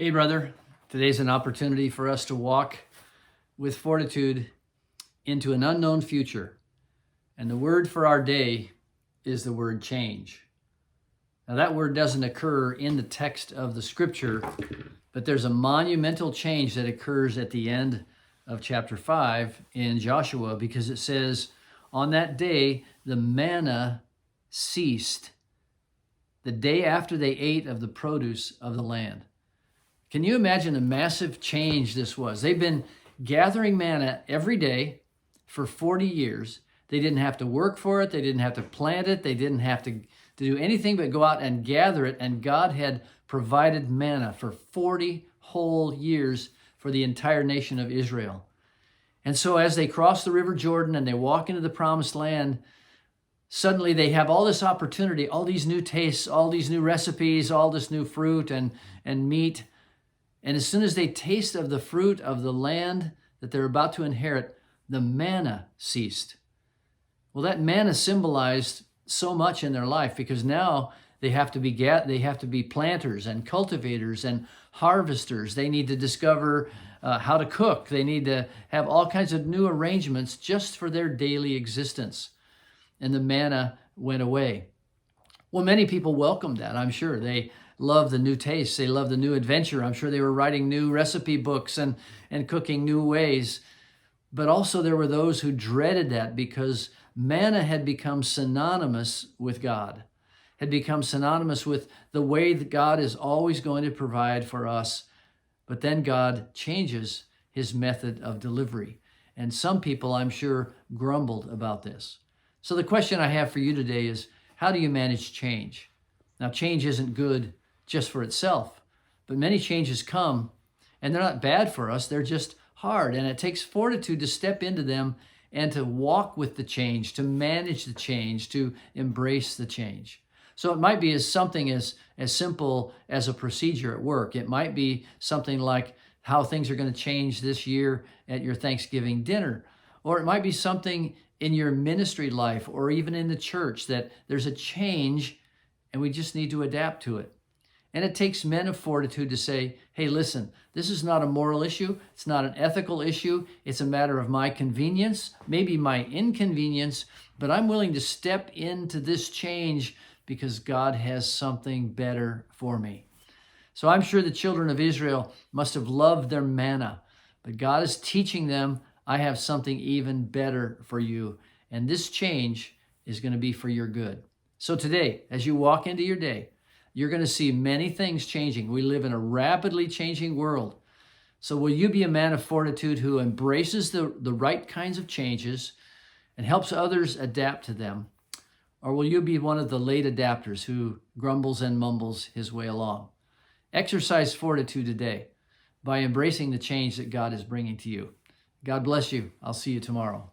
Hey, brother. Today's an opportunity for us to walk with fortitude into an unknown future. And the word for our day is the word change. Now, that word doesn't occur in the text of the scripture, but there's a monumental change that occurs at the end of chapter 5 in Joshua, because it says, on that day, the manna ceased, the day after they ate of the produce of the land. Can you imagine the massive change this was? They've been gathering manna every day for 40 years. They didn't have to work for it. They didn't have to plant it. They didn't have to do anything but go out and gather it. And God had provided manna for 40 whole years for the entire nation of Israel. And so as they cross the River Jordan and they walk into the promised land, suddenly they have all this opportunity, all these new tastes, all these new recipes, all this new fruit and meat. And as soon as they taste of the fruit of the land that they're about to inherit, the manna ceased. Well, that manna symbolized so much in their life, because now they have to be planters and cultivators and harvesters. They need to discover how to cook. They need to have all kinds of new arrangements just for their daily existence. And the manna went away. Well, many people welcomed that, I'm sure. They love the new tastes. They love the new adventure. I'm sure they were writing new recipe books and cooking new ways. But also there were those who dreaded that, because manna had become synonymous with God, had become synonymous with the way that God is always going to provide for us. But then God changes his method of delivery. And some people, I'm sure, grumbled about this. So the question I have for you today is, how do you manage change? Now, change isn't good just for itself, but many changes come, and they're not bad for us. They're just hard, and it takes fortitude to step into them and to walk with the change, to manage the change, to embrace the change. So it might be something as simple as a procedure at work. It might be something like how things are going to change this year at your Thanksgiving dinner. Or it might be something in your ministry life or even in the church, that there's a change and we just need to adapt to it. And it takes men of fortitude to say, hey, listen, this is not a moral issue. It's not an ethical issue. It's a matter of my convenience, maybe my inconvenience, but I'm willing to step into this change because God has something better for me. So I'm sure the children of Israel must have loved their manna, but God is teaching them, I have something even better for you. And this change is going to be for your good. So today, as you walk into your day, you're going to see many things changing. We live in a rapidly changing world. So will you be a man of fortitude who embraces the right kinds of changes and helps others adapt to them? Or will you be one of the late adapters who grumbles and mumbles his way along? Exercise fortitude today by embracing the change that God is bringing to you. God bless you. I'll see you tomorrow.